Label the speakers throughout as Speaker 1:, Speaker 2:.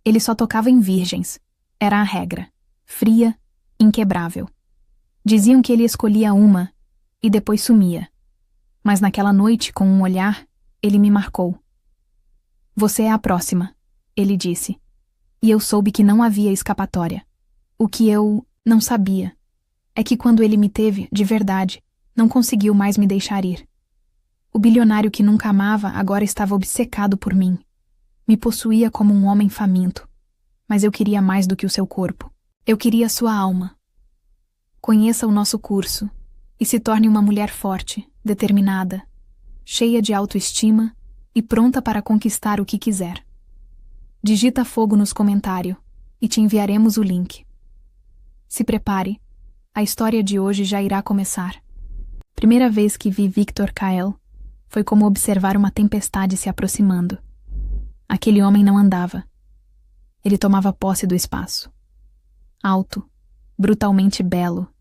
Speaker 1: Ele só tocava em virgens. Era a regra. Fria, inquebrável. Diziam que ele escolhia uma e depois sumia. Mas naquela noite, com um olhar, ele me marcou. Você é a próxima, ele disse. E eu soube que não havia escapatória. O que eu não sabia é que quando ele me teve, de verdade, não conseguiu mais me deixar ir. O bilionário que nunca amava agora estava obcecado por mim. Me possuía como um homem faminto. Mas eu queria mais do que o seu corpo. Eu queria sua alma. Conheça o nosso curso e se torne uma mulher forte, determinada, cheia de autoestima e pronta para conquistar o que quiser. Digita fogo nos comentários e te enviaremos o link. Se prepare, a história de hoje já irá começar. Primeira vez que vi Viktor Kael foi como observar uma tempestade se aproximando. Aquele homem não andava. Ele tomava posse do espaço. Alto, brutalmente belo,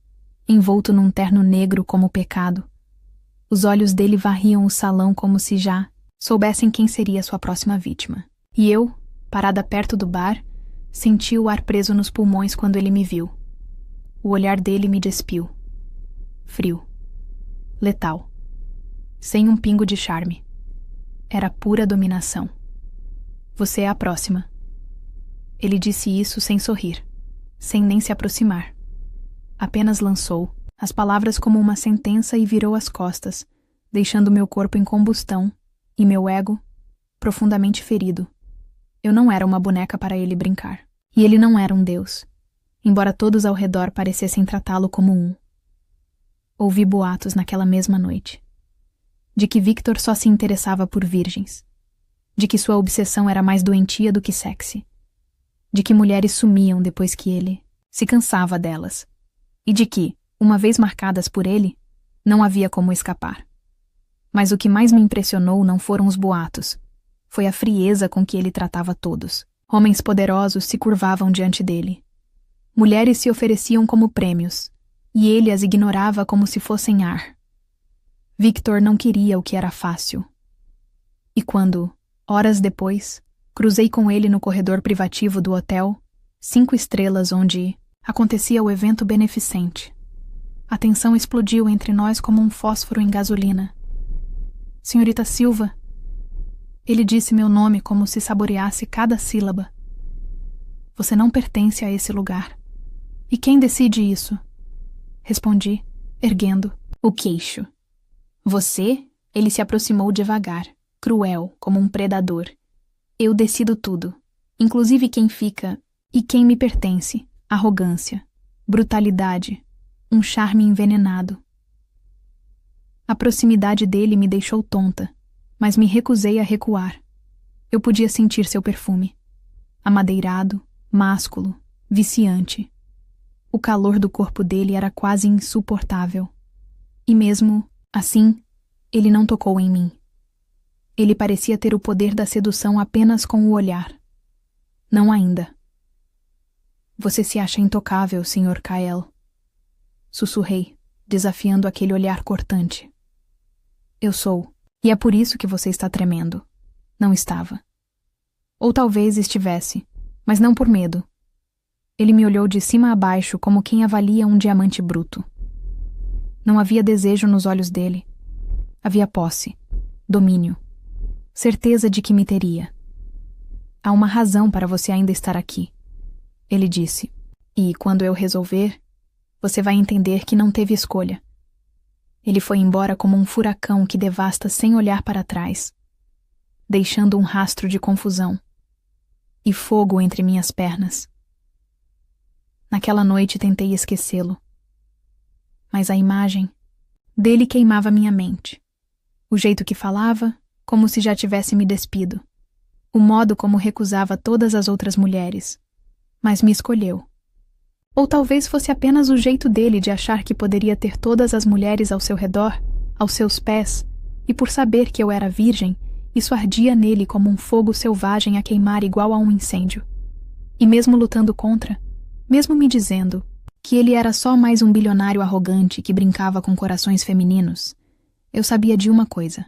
Speaker 1: envolto num terno negro como o pecado. Os olhos dele varriam o salão como se já soubessem quem seria sua próxima vítima. E eu, parada perto do bar, senti o ar preso nos pulmões quando ele me viu. O olhar dele me despiu. Frio. Letal. Sem um pingo de charme. Era pura dominação. Você é a próxima. Ele disse isso sem sorrir, sem nem se aproximar. Apenas lançou as palavras como uma sentença e virou as costas, deixando meu corpo em combustão e meu ego profundamente ferido. Eu não era uma boneca para ele brincar. E ele não era um deus, embora todos ao redor parecessem tratá-lo como um. Ouvi boatos naquela mesma noite. De que Viktor só se interessava por virgens. De que sua obsessão era mais doentia do que sexy. De que mulheres sumiam depois que ele se cansava delas. E de que, uma vez marcadas por ele, não havia como escapar. Mas o que mais me impressionou não foram os boatos. Foi a frieza com que ele tratava todos. Homens poderosos se curvavam diante dele. Mulheres se ofereciam como prêmios, e ele as ignorava como se fossem ar. Viktor não queria o que era fácil. E quando, horas depois, cruzei com ele no corredor privativo do hotel, 5 estrelas onde acontecia o evento beneficente. A tensão explodiu entre nós como um fósforo em gasolina. Senhorita Silva. Ele disse meu nome como se saboreasse cada sílaba. Você não pertence a esse lugar. E quem decide isso? Respondi, erguendo o queixo. Você? Ele se aproximou devagar, cruel, como um predador. Eu decido tudo, inclusive quem fica e quem me pertence. Arrogância, brutalidade, um charme envenenado. A proximidade dele me deixou tonta, mas me recusei a recuar. Eu podia sentir seu perfume. Amadeirado, másculo, viciante. O calor do corpo dele era quase insuportável. E mesmo assim, ele não tocou em mim. Ele parecia ter o poder da sedução apenas com o olhar. Não ainda. Você se acha intocável, Sr. Kael. Sussurrei, desafiando aquele olhar cortante. Eu sou, e é por isso que você está tremendo. Não estava. Ou talvez estivesse, mas não por medo. Ele me olhou de cima a baixo como quem avalia um diamante bruto. Não havia desejo nos olhos dele. Havia posse, domínio, certeza de que me teria. Há uma razão para você ainda estar aqui, ele disse. E quando eu resolver, você vai entender que não teve escolha. Ele foi embora como um furacão que devasta sem olhar para trás, deixando um rastro de confusão e fogo entre minhas pernas. Naquela noite tentei esquecê-lo, mas a imagem dele queimava minha mente. O jeito que falava, como se já tivesse me despido. O modo como recusava todas as outras mulheres, mas me escolheu. Ou talvez fosse apenas o jeito dele de achar que poderia ter todas as mulheres ao seu redor, aos seus pés, e por saber que eu era virgem, isso ardia nele como um fogo selvagem a queimar igual a um incêndio. E mesmo lutando contra, mesmo me dizendo que ele era só mais um bilionário arrogante que brincava com corações femininos, eu sabia de uma coisa.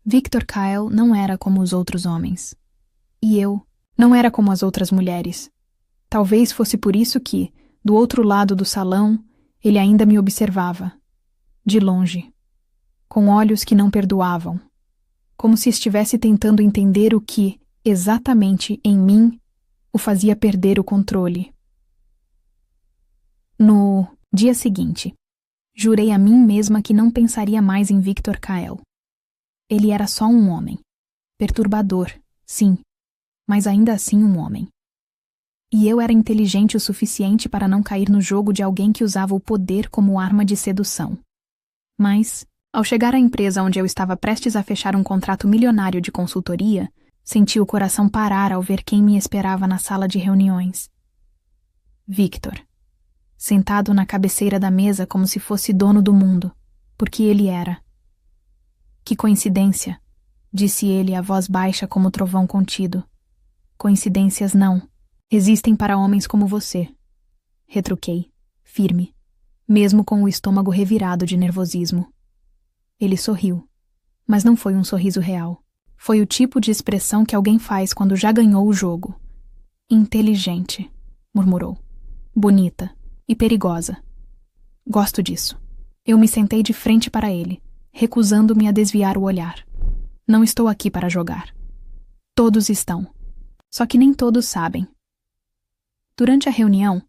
Speaker 1: Viktor Kael não era como os outros homens. E eu Não era como as outras mulheres. Talvez fosse por isso que, do outro lado do salão, ele ainda me observava. De longe. Com olhos que não perdoavam. Como se estivesse tentando entender o que, exatamente em mim, o fazia perder o controle. No dia seguinte, jurei a mim mesma que não pensaria mais em Victor Kael. Ele era só um homem. Perturbador, sim, mas ainda assim um homem. E eu era inteligente o suficiente para não cair no jogo de alguém que usava o poder como arma de sedução. Mas, ao chegar à empresa onde eu estava prestes a fechar um contrato milionário de consultoria, senti o coração parar ao ver quem me esperava na sala de reuniões. Victor. Sentado na cabeceira da mesa como se fosse dono do mundo, porque ele era. Que coincidência, disse ele a voz baixa como trovão contido. Coincidências não. Existem para homens como você. Retruquei, firme, mesmo com o estômago revirado de nervosismo. Ele sorriu, mas não foi um sorriso real. Foi o tipo de expressão que alguém faz quando já ganhou o jogo. Inteligente, murmurou. Bonita e perigosa. Gosto disso. Eu me sentei de frente para ele, recusando-me a desviar o olhar. Não estou aqui para jogar. Todos estão. Só que nem todos sabem. Durante a reunião,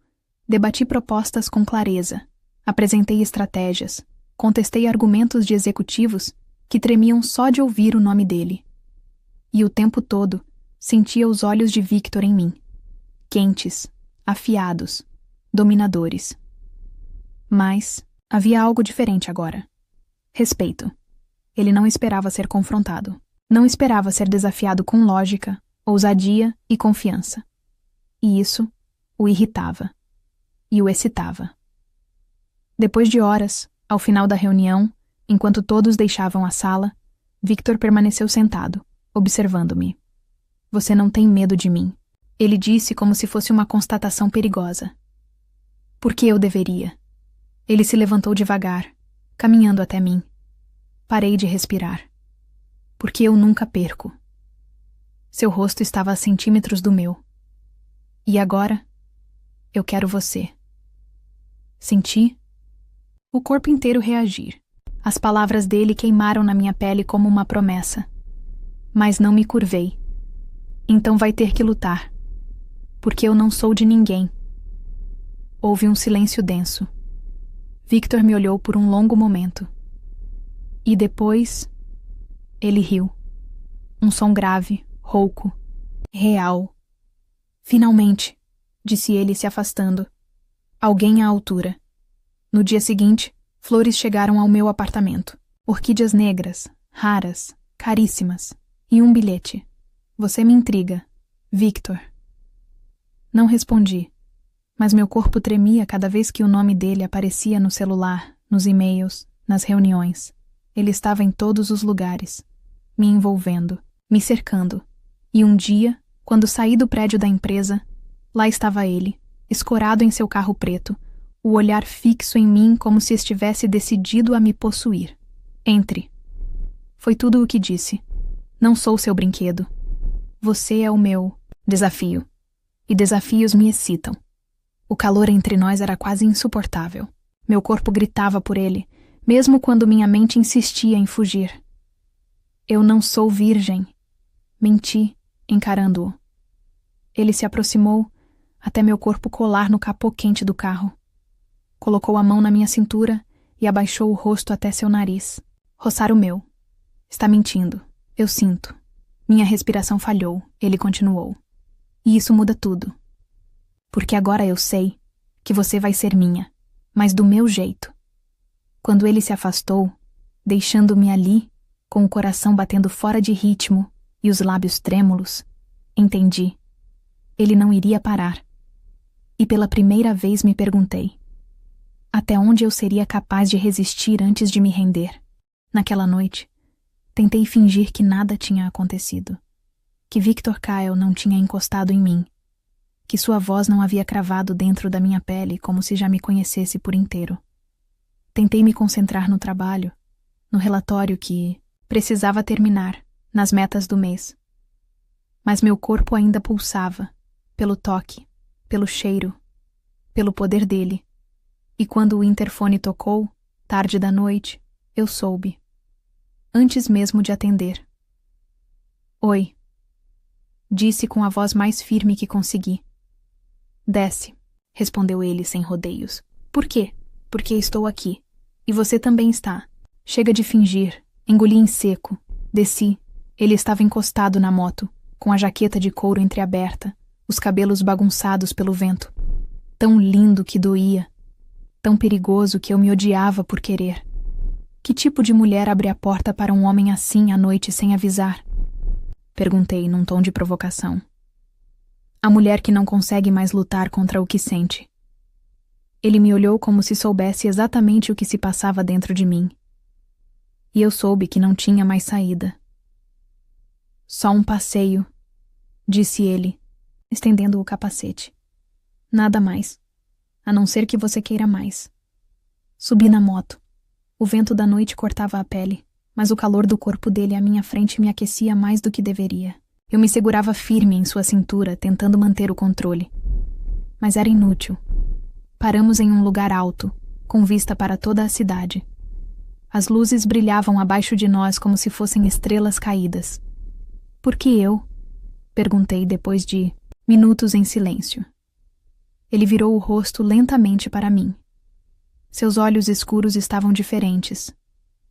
Speaker 1: debati propostas com clareza, apresentei estratégias, contestei argumentos de executivos que tremiam só de ouvir o nome dele. E o tempo todo, sentia os olhos de Victor em mim. Quentes, afiados, dominadores. Mas havia algo diferente agora. Respeito. Ele não esperava ser confrontado. Não esperava ser desafiado com lógica, ousadia e confiança. E isso o irritava. E o excitava. Depois de horas, ao final da reunião, enquanto todos deixavam a sala, Victor permaneceu sentado, observando-me. Você não tem medo de mim, ele disse como se fosse uma constatação perigosa. Por que eu deveria? Ele se levantou devagar, caminhando até mim. Parei de respirar. Porque eu nunca perco. Seu rosto estava a centímetros do meu. E agora, eu quero você. Senti o corpo inteiro reagir. As palavras dele queimaram na minha pele como uma promessa. Mas não me curvei. Então vai ter que lutar. Porque eu não sou de ninguém. Houve um silêncio denso. Victor me olhou por um longo momento. E depois, ele riu. Um som grave, rouco, real. Finalmente, disse ele se afastando. Alguém à altura. No dia seguinte, flores chegaram ao meu apartamento. Orquídeas negras, raras, caríssimas. E um bilhete. Você me intriga, Victor. Não respondi, mas meu corpo tremia cada vez que o nome dele aparecia no celular, nos e-mails, nas reuniões. Ele estava em todos os lugares, me envolvendo, me cercando. E um dia, quando saí do prédio da empresa, lá estava ele, escorado em seu carro preto, o olhar fixo em mim como se estivesse decidido a me possuir. Entre. Foi tudo o que disse. Não sou seu brinquedo. Você é o meu desafio. E desafios me excitam. O calor entre nós era quase insuportável. Meu corpo gritava por ele, mesmo quando minha mente insistia em fugir. Eu não sou virgem. Menti, encarando-o. Ele se aproximou, até meu corpo colar no capô quente do carro. Colocou a mão na minha cintura e abaixou o rosto até seu nariz. Roçar o meu. Está mentindo. Eu sinto. Minha respiração falhou, ele continuou. E isso muda tudo. Porque agora eu sei que você vai ser minha, mas do meu jeito. Quando ele se afastou, deixando-me ali, com o coração batendo fora de ritmo e os lábios trêmulos, entendi. Ele não iria parar. E pela primeira vez me perguntei: até onde eu seria capaz de resistir antes de me render? Naquela noite, tentei fingir que nada tinha acontecido. Que Victor Kael não tinha encostado em mim. Que sua voz não havia cravado dentro da minha pele como se já me conhecesse por inteiro. Tentei me concentrar no trabalho, no relatório que precisava terminar, nas metas do mês. Mas meu corpo ainda pulsava, pelo toque, pelo cheiro, pelo poder dele. E quando o interfone tocou, tarde da noite, eu soube. Antes mesmo de atender. Oi. Disse com a voz mais firme que consegui. Desce, respondeu ele sem rodeios. Por quê? Porque estou aqui. E você também está. Chega de fingir. Engoli em seco. Desci. Ele estava encostado na moto, com a jaqueta de couro entreaberta, os cabelos bagunçados pelo vento. Tão lindo que doía. Tão perigoso que eu me odiava por querer. Que tipo de mulher abre a porta para um homem assim à noite sem avisar? Perguntei num tom de provocação. A mulher que não consegue mais lutar contra o que sente. Ele me olhou como se soubesse exatamente o que se passava dentro de mim. E eu soube que não tinha mais saída. Só um passeio, disse ele, estendendo o capacete. Nada mais, a não ser que você queira mais. Subi na moto. O vento da noite cortava a pele, mas o calor do corpo dele à minha frente me aquecia mais do que deveria. Eu me segurava firme em sua cintura, tentando manter o controle. Mas era inútil. Paramos em um lugar alto, com vista para toda a cidade. As luzes brilhavam abaixo de nós como se fossem estrelas caídas. Por que eu? Perguntei depois de minutos em silêncio. Ele virou o rosto lentamente para mim. Seus olhos escuros estavam diferentes,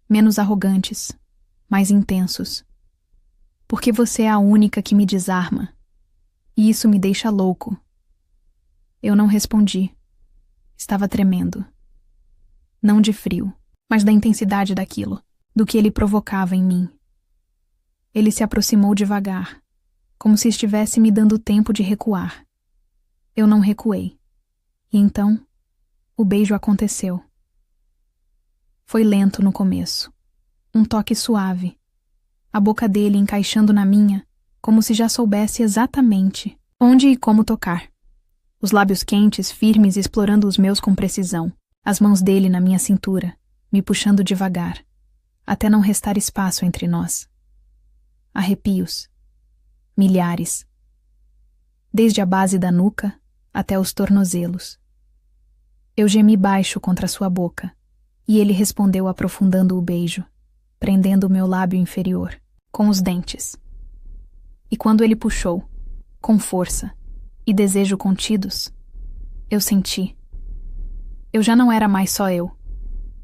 Speaker 1: menos arrogantes, mais intensos. Porque você é a única que me desarma. E isso me deixa louco. Eu não respondi. Estava tremendo. Não de frio, mas da intensidade daquilo, do que ele provocava em mim. Ele se aproximou devagar, como se estivesse me dando tempo de recuar. Eu não recuei. E então, o beijo aconteceu. Foi lento no começo. Um toque suave. A boca dele encaixando na minha, como se já soubesse exatamente onde e como tocar. Os lábios quentes, firmes, explorando os meus com precisão. As mãos dele na minha cintura, me puxando devagar, até não restar espaço entre nós. Arrepios. Milhares. Desde a base da nuca até os tornozelos. Eu gemi baixo contra sua boca, e ele respondeu aprofundando o beijo, prendendo o meu lábio inferior, com os dentes. E quando ele puxou, com força e desejo contidos, eu senti. Eu já não era mais só eu.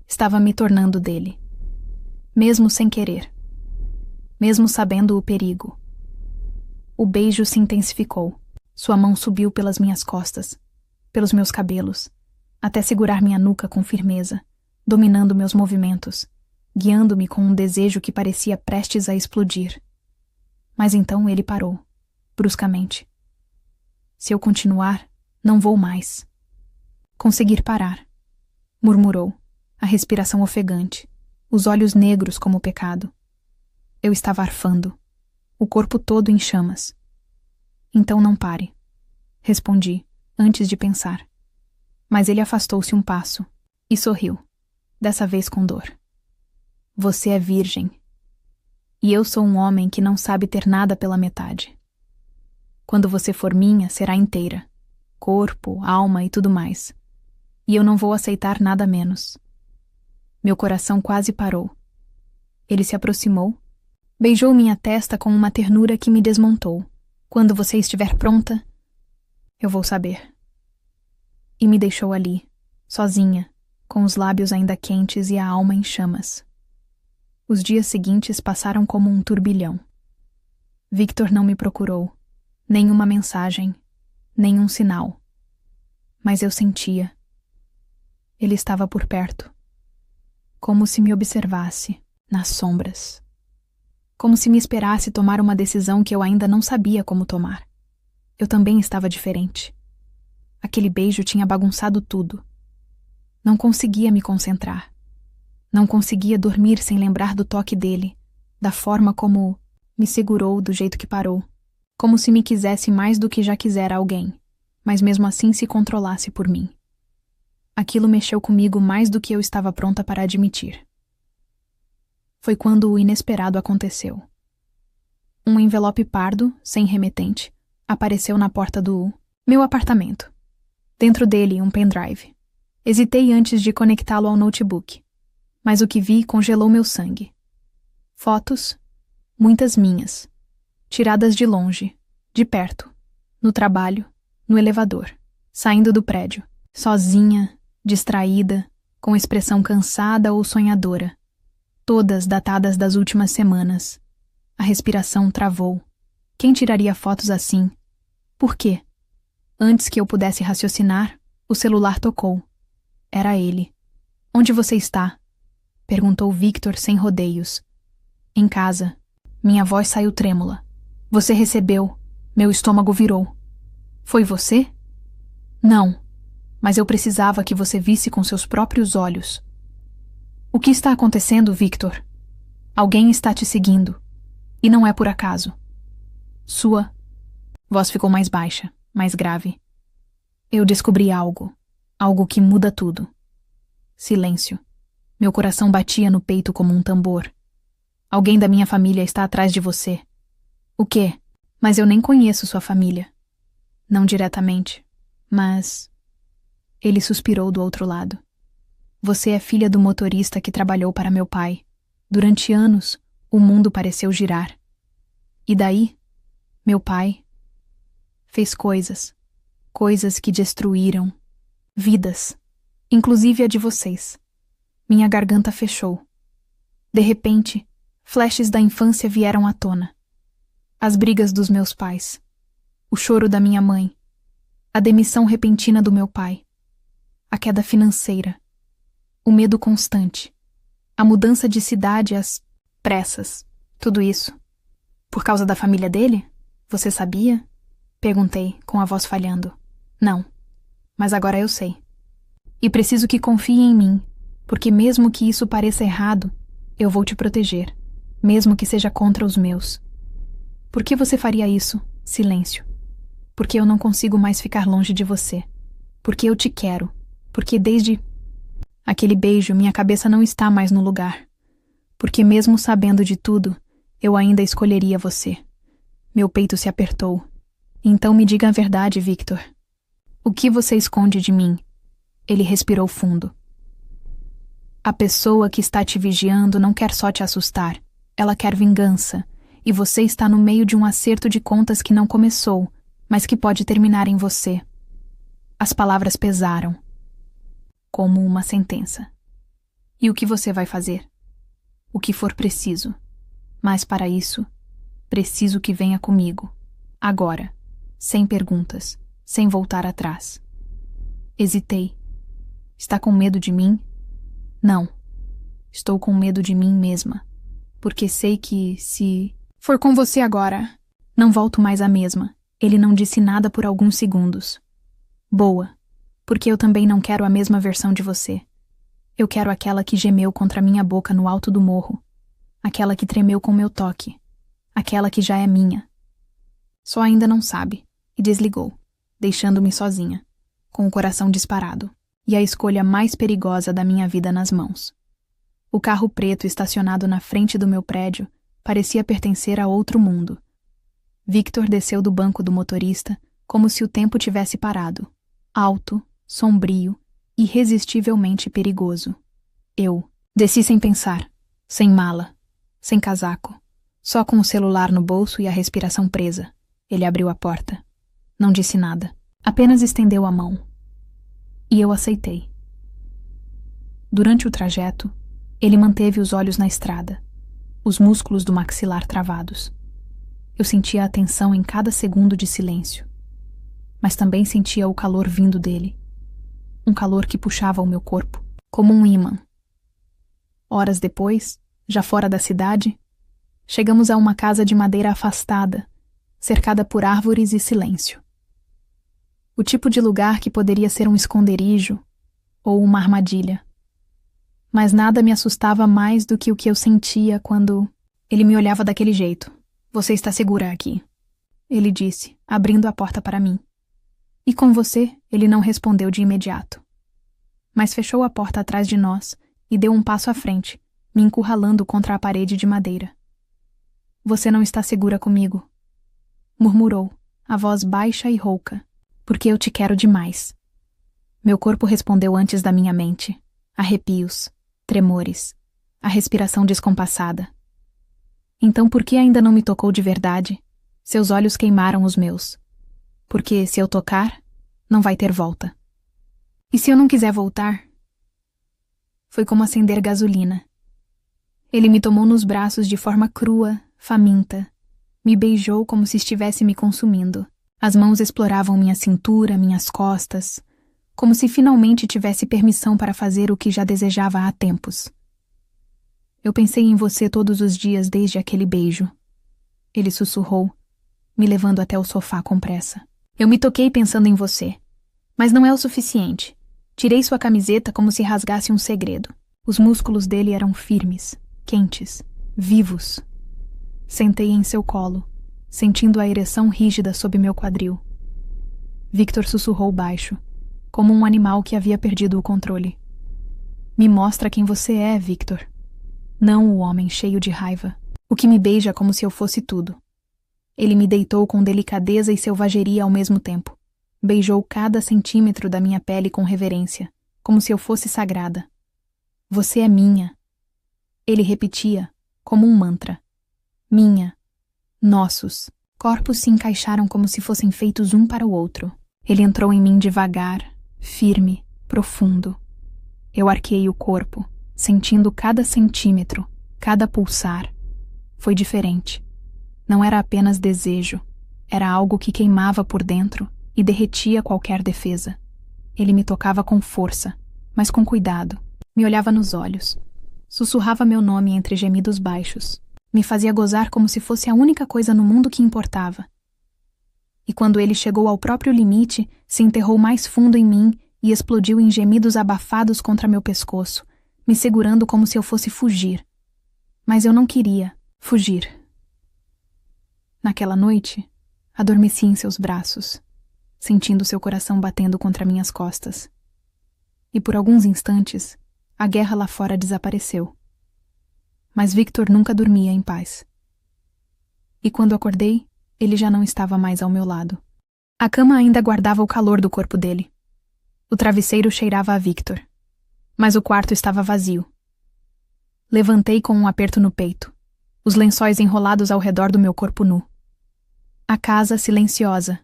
Speaker 1: Estava me tornando dele. Mesmo sem querer. Mesmo sabendo o perigo. O beijo se intensificou. Sua mão subiu pelas minhas costas, pelos meus cabelos, até segurar minha nuca com firmeza, dominando meus movimentos, guiando-me com um desejo que parecia prestes a explodir. Mas então ele parou, bruscamente. Se eu continuar, não vou mais. Conseguir parar, murmurou, a respiração ofegante, os olhos negros como o pecado. Eu estava arfando, o corpo todo em chamas. Então não pare, respondi, antes de pensar. Mas ele afastou-se um passo e sorriu, dessa vez com dor. Você é virgem. E eu sou um homem que não sabe ter nada pela metade. Quando você for minha, será inteira. Corpo, alma e tudo mais. E eu não vou aceitar nada menos. Meu coração quase parou. Ele se aproximou, beijou minha testa com uma ternura que me desmontou. Quando você estiver pronta, eu vou saber. E me deixou ali, sozinha, com os lábios ainda quentes e a alma em chamas. Os dias seguintes passaram como um turbilhão. Victor não me procurou, nem uma mensagem, nem um sinal. Mas eu sentia. Ele estava por perto. Como se me observasse, nas sombras. Como se me esperasse tomar uma decisão que eu ainda não sabia como tomar. Eu também estava diferente. Aquele beijo tinha bagunçado tudo. Não conseguia me concentrar. Não conseguia dormir sem lembrar do toque dele, da forma como me segurou do jeito que parou. Como se me quisesse mais do que já quisera alguém, mas mesmo assim se controlasse por mim. Aquilo mexeu comigo mais do que eu estava pronta para admitir. Foi quando o inesperado aconteceu. Um envelope pardo, sem remetente, apareceu na porta do meu apartamento. Dentro dele, um pendrive. Hesitei antes de conectá-lo ao notebook, mas o que vi congelou meu sangue. Fotos, muitas minhas, tiradas de longe, de perto, no trabalho, no elevador, saindo do prédio, sozinha, distraída, com expressão cansada ou sonhadora, todas datadas das últimas semanas. A respiração travou. Quem tiraria fotos assim? Por quê? Antes que eu pudesse raciocinar, o celular tocou. Era ele. Onde você está? Perguntou Victor sem rodeios. Em casa. Minha voz saiu trêmula. Você recebeu. Meu estômago virou. Foi você? Não. Mas eu precisava que você visse com seus próprios olhos. O que está acontecendo, Victor? Alguém está te seguindo. E não é por acaso. Sua voz ficou mais baixa, mais grave. Eu descobri algo. Algo que muda tudo. Silêncio. Meu coração batia no peito como um tambor. Alguém da minha família está atrás de você. O quê? Mas eu nem conheço sua família. Não diretamente, mas... Ele suspirou do outro lado. Você é filha do motorista que trabalhou para meu pai. Durante anos, o mundo pareceu girar. E daí, meu pai fez coisas que destruíram vidas, inclusive a de vocês. Minha garganta fechou. De repente, flashes da infância vieram à tona. As brigas dos meus pais, o choro da minha mãe, a demissão repentina do meu pai, a queda financeira, o medo constante, a mudança de cidade às pressas, tudo isso. Por causa da família dele? Você sabia? Perguntei, com a voz falhando. Não, mas agora eu sei. E preciso que confie em mim, porque mesmo que isso pareça errado, eu vou te proteger, mesmo que seja contra os meus. Por que você faria isso? Silêncio. Porque eu não consigo mais ficar longe de você. Porque eu te quero. Porque desde aquele beijo, minha cabeça não está mais no lugar. Porque mesmo sabendo de tudo, eu ainda escolheria você. Meu peito se apertou. Então me diga a verdade, Victor. O que você esconde de mim? Ele respirou fundo. A pessoa que está te vigiando não quer só te assustar. Ela quer vingança. E você está no meio de um acerto de contas que não começou, mas que pode terminar em você. As palavras pesaram, como uma sentença. E o que você vai fazer? O que for preciso. Mas para isso, preciso que venha comigo. Agora. Sem perguntas. Sem voltar atrás. Hesitei. Está com medo de mim? Não. Estou com medo de mim mesma. Porque sei que, se for com você agora, não volto mais a mesma. Ele não disse nada por alguns segundos. Boa. Porque eu também não quero a mesma versão de você. Eu quero aquela que gemeu contra minha boca no alto do morro. Aquela que tremeu com meu toque. Aquela que já é minha. Só ainda não sabe. E desligou, deixando-me sozinha, com o coração disparado, e a escolha mais perigosa da minha vida nas mãos. O carro preto estacionado na frente do meu prédio parecia pertencer a outro mundo. Victor desceu do banco do motorista como se o tempo tivesse parado. Alto, sombrio, irresistivelmente perigoso. Eu desci sem pensar, sem mala, sem casaco, só com o celular no bolso e a respiração presa. Ele abriu a porta. Não disse nada, apenas estendeu a mão. E eu aceitei. Durante o trajeto, ele manteve os olhos na estrada, os músculos do maxilar travados. Eu sentia a tensão em cada segundo de silêncio, mas também sentia o calor vindo dele, um calor que puxava o meu corpo, como um ímã. Horas depois, já fora da cidade, chegamos a uma casa de madeira afastada, cercada por árvores e silêncio. O tipo de lugar que poderia ser um esconderijo ou uma armadilha. Mas nada me assustava mais do que o que eu sentia quando ele me olhava daquele jeito. Você está segura aqui, ele disse, abrindo a porta para mim. E com você, ele não respondeu de imediato. Mas fechou a porta atrás de nós e deu um passo à frente, me encurralando contra a parede de madeira. Você não está segura comigo, murmurou, a voz baixa e rouca, porque eu te quero demais. Meu corpo respondeu antes da minha mente. Arrepios, tremores, a respiração descompassada. Então por que ainda não me tocou de verdade? Seus olhos queimaram os meus. Porque se eu tocar, não vai ter volta. E se eu não quiser voltar? Foi como acender gasolina. Ele me tomou nos braços de forma crua, faminta. Me beijou como se estivesse me consumindo. As mãos exploravam minha cintura, minhas costas, como se finalmente tivesse permissão para fazer o que já desejava há tempos. Eu pensei em você todos os dias desde aquele beijo. Ele sussurrou, me levando até o sofá com pressa. Eu me toquei pensando em você. Mas não é o suficiente. Tirei sua camiseta como se rasgasse um segredo. Os músculos dele eram firmes, quentes, vivos. Sentei em seu colo, sentindo a ereção rígida sob meu quadril. Victor sussurrou baixo, como um animal que havia perdido o controle. Me mostra quem você é, Victor. Não o homem cheio de raiva, o que me beija como se eu fosse tudo. Ele me deitou com delicadeza e selvageria ao mesmo tempo. Beijou cada centímetro da minha pele com reverência, como se eu fosse sagrada. Você é minha. Ele repetia, como um mantra. Minha. Nossos. Corpos se encaixaram como se fossem feitos um para o outro. Ele entrou em mim devagar, firme, profundo. Eu arqueei o corpo, sentindo cada centímetro, cada pulsar. Foi diferente. Não era apenas desejo. Era algo que queimava por dentro e derretia qualquer defesa. Ele me tocava com força, mas com cuidado. Me olhava nos olhos. Sussurrava meu nome entre gemidos baixos. Me fazia gozar como se fosse a única coisa no mundo que importava. E quando ele chegou ao próprio limite, se enterrou mais fundo em mim e explodiu em gemidos abafados contra meu pescoço, me segurando como se eu fosse fugir. Mas eu não queria fugir. Naquela noite, adormeci em seus braços, sentindo seu coração batendo contra minhas costas. E por alguns instantes, a guerra lá fora desapareceu. Mas Victor nunca dormia em paz. E quando acordei, ele já não estava mais ao meu lado. A cama ainda guardava o calor do corpo dele. O travesseiro cheirava a Victor. Mas o quarto estava vazio. Levantei com um aperto no peito, os lençóis enrolados ao redor do meu corpo nu. A casa silenciosa.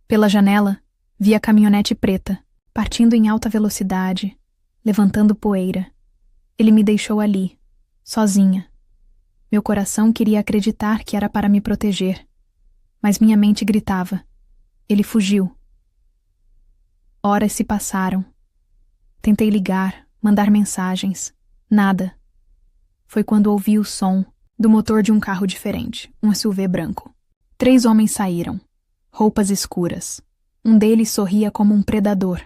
Speaker 1: Pela janela, vi a caminhonete preta, partindo em alta velocidade, levantando poeira. Ele me deixou ali, sozinha. Meu coração queria acreditar que era para me proteger, mas minha mente gritava. Ele fugiu. Horas se passaram. Tentei ligar, mandar mensagens. Nada. Foi quando ouvi o som do motor de um carro diferente, um SUV branco. 3 homens saíram, roupas escuras. Um deles sorria como um predador.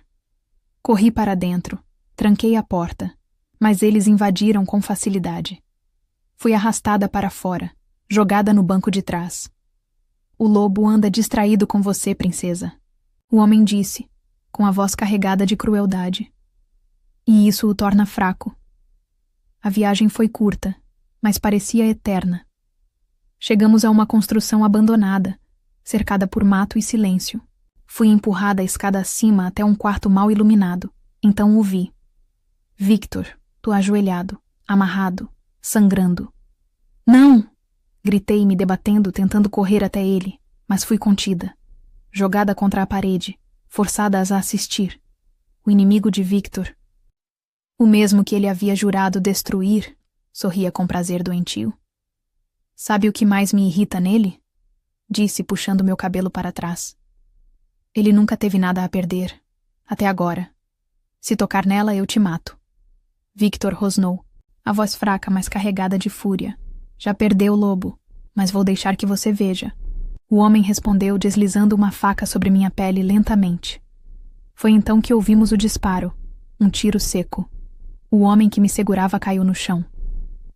Speaker 1: Corri para dentro, tranquei a porta, mas eles invadiram com facilidade. Fui arrastada para fora, jogada no banco de trás. O lobo anda distraído com você, princesa. O homem disse, com a voz carregada de crueldade. E isso o torna fraco. A viagem foi curta, mas parecia eterna. Chegamos a uma construção abandonada, cercada por mato e silêncio. Fui empurrada a escada acima até um quarto mal iluminado. Então o vi. Victor, tu ajoelhado, amarrado, sangrando. Não! Gritei, me debatendo, tentando correr até ele, mas fui contida. Jogada contra a parede, forçada a assistir. O inimigo de Victor, o mesmo que ele havia jurado destruir, sorria com prazer doentio. Sabe o que mais me irrita nele? Disse, puxando meu cabelo para trás. Ele nunca teve nada a perder, até agora. Se tocar nela, eu te mato. Victor rosnou, a voz fraca, mas carregada de fúria. Já perdeu, lobo, mas vou deixar que você veja. O homem respondeu, deslizando uma faca sobre minha pele lentamente. Foi então que ouvimos o disparo, um tiro seco. O homem que me segurava caiu no chão.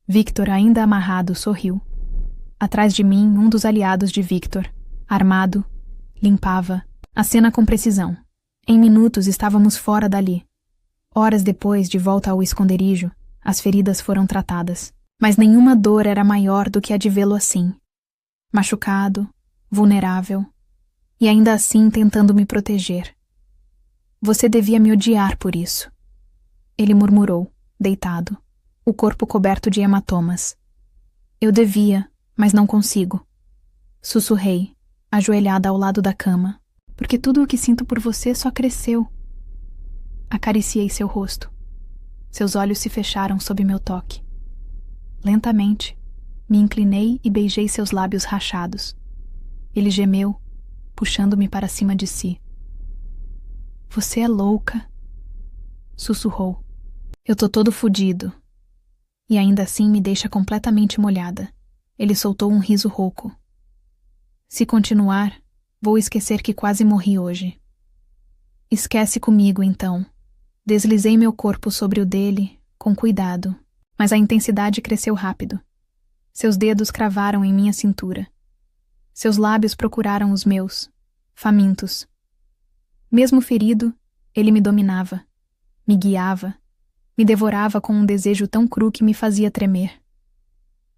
Speaker 1: Victor, ainda amarrado, sorriu. Atrás de mim, um dos aliados de Victor, armado, limpava a cena com precisão. Em minutos estávamos fora dali. Horas depois, de volta ao esconderijo, as feridas foram tratadas. Mas nenhuma dor era maior do que a de vê-lo assim, machucado, vulnerável, e ainda assim tentando me proteger. Você devia me odiar por isso. Ele murmurou, deitado, o corpo coberto de hematomas. Eu devia, mas não consigo. Sussurrei, ajoelhada ao lado da cama, porque tudo o que sinto por você só cresceu. Acariciei seu rosto. Seus olhos se fecharam sob meu toque. Lentamente, me inclinei e beijei seus lábios rachados. Ele gemeu, puxando-me para cima de si. Você é louca, sussurrou. Eu tô todo fudido. E ainda assim me deixa completamente molhada. Ele soltou um riso rouco. Se continuar, vou esquecer que quase morri hoje. Esquece comigo, então. Deslizei meu corpo sobre o dele, com cuidado, mas a intensidade cresceu rápido. Seus dedos cravaram em minha cintura. Seus lábios procuraram os meus, famintos. Mesmo ferido, ele me dominava, me guiava, me devorava com um desejo tão cru que me fazia tremer.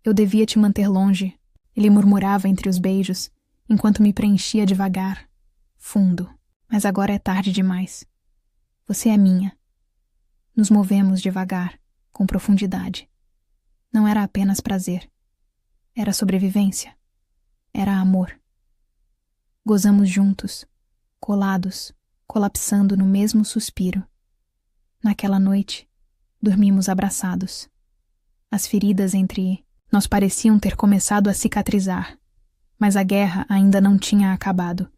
Speaker 1: Eu devia te manter longe, ele murmurava entre os beijos, enquanto me preenchia devagar, fundo. Mas agora é tarde demais. Você é minha. Nos movemos devagar, com profundidade. Não era apenas prazer. Era sobrevivência. Era amor. Gozamos juntos, colados, colapsando no mesmo suspiro. Naquela noite, dormimos abraçados. As feridas entre nós pareciam ter começado a cicatrizar, mas a guerra ainda não tinha acabado,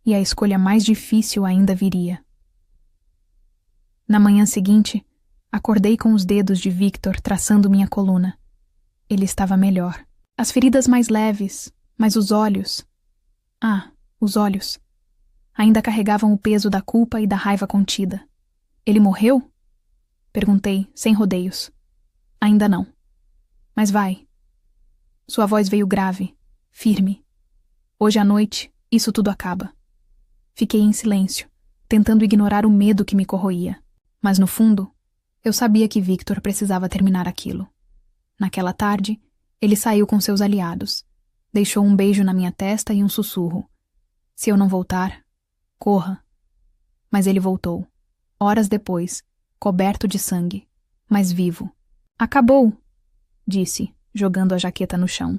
Speaker 1: e a escolha mais difícil ainda viria. Na manhã seguinte, acordei com os dedos de Victor traçando minha coluna. Ele estava melhor. As feridas mais leves, mas os olhos... os olhos. Ainda carregavam o peso da culpa e da raiva contida. Ele morreu? Perguntei, sem rodeios. Ainda não. Mas vai. Sua voz veio grave, firme. Hoje à noite, isso tudo acaba. Fiquei em silêncio, tentando ignorar o medo que me corroía. Mas no fundo, eu sabia que Victor precisava terminar aquilo. Naquela tarde, ele saiu com seus aliados. Deixou um beijo na minha testa e um sussurro. Se eu não voltar, corra. Mas ele voltou. Horas depois, coberto de sangue, mas vivo. Acabou, disse, jogando a jaqueta no chão.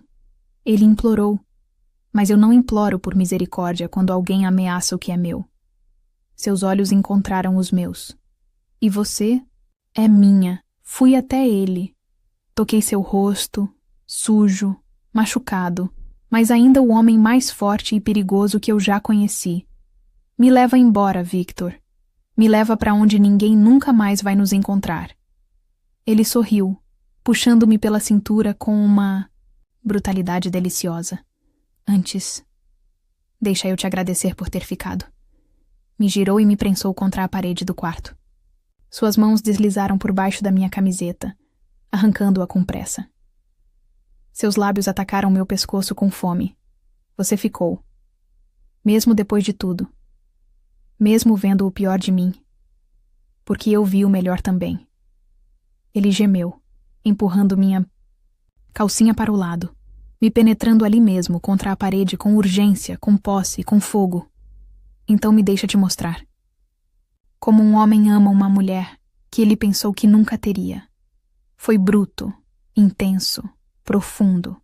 Speaker 1: Ele implorou. Mas eu não imploro por misericórdia quando alguém ameaça o que é meu. Seus olhos encontraram os meus. E você é minha. Fui até ele. Toquei seu rosto, sujo, machucado, mas ainda o homem mais forte e perigoso que eu já conheci. Me leva embora, Victor. Me leva para onde ninguém nunca mais vai nos encontrar. Ele sorriu, puxando-me pela cintura com uma brutalidade deliciosa. Antes, deixa eu te agradecer por ter ficado. Me girou e me prensou contra a parede do quarto. Suas mãos deslizaram por baixo da minha camiseta, arrancando-a com pressa. Seus lábios atacaram meu pescoço com fome. Você ficou. Mesmo depois de tudo. Mesmo vendo o pior de mim. Porque eu vi o melhor também. Ele gemeu, empurrando minha calcinha para o lado, me penetrando ali mesmo, contra a parede, com urgência, com posse, com fogo. Então me deixa te mostrar. Como um homem ama uma mulher que ele pensou que nunca teria. Foi bruto, intenso, profundo.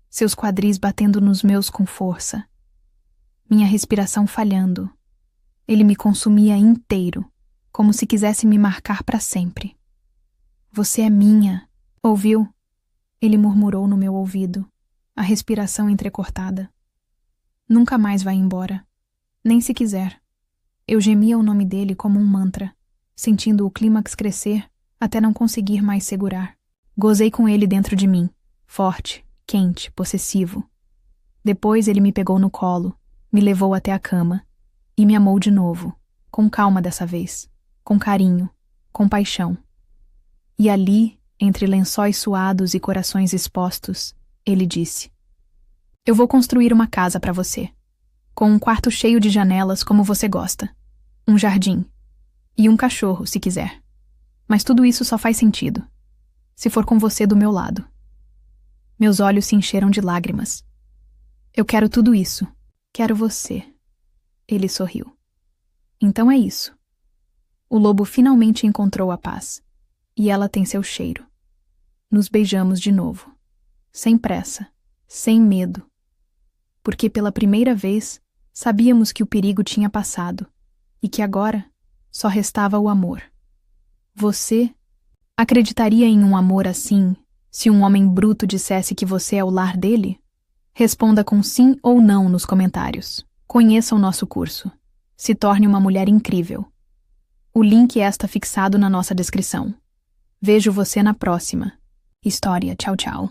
Speaker 1: Seus quadris batendo nos meus com força. Minha respiração falhando. Ele me consumia inteiro, como se quisesse me marcar para sempre. Você é minha, ouviu? Ele murmurou no meu ouvido, a respiração entrecortada. Nunca mais vai embora, nem se quiser. Eu gemia o nome dele como um mantra, sentindo o clímax crescer até não conseguir mais segurar. Gozei com ele dentro de mim, forte, quente, possessivo. Depois ele me pegou no colo, me levou até a cama e me amou de novo, com calma dessa vez, com carinho, com paixão. E ali, entre lençóis suados e corações expostos, ele disse: Eu vou construir uma casa para você, com um quarto cheio de janelas como você gosta, um jardim, e um cachorro, se quiser. Mas tudo isso só faz sentido. se for com você do meu lado. Meus olhos se encheram de lágrimas. Eu quero tudo isso. Quero você. Ele sorriu. Então é isso. O lobo finalmente encontrou a paz. E ela tem seu cheiro. Nos beijamos de novo. Sem pressa. Sem medo. Porque pela primeira vez sabíamos que o perigo tinha passado. E que agora só restava o amor. Você acreditaria em um amor assim, se um homem bruto dissesse que você é o lar dele? Responda com sim ou não nos comentários. Conheça o nosso curso. Se torne uma mulher incrível. O link está fixado na nossa descrição. Vejo você na próxima história. Tchau, tchau.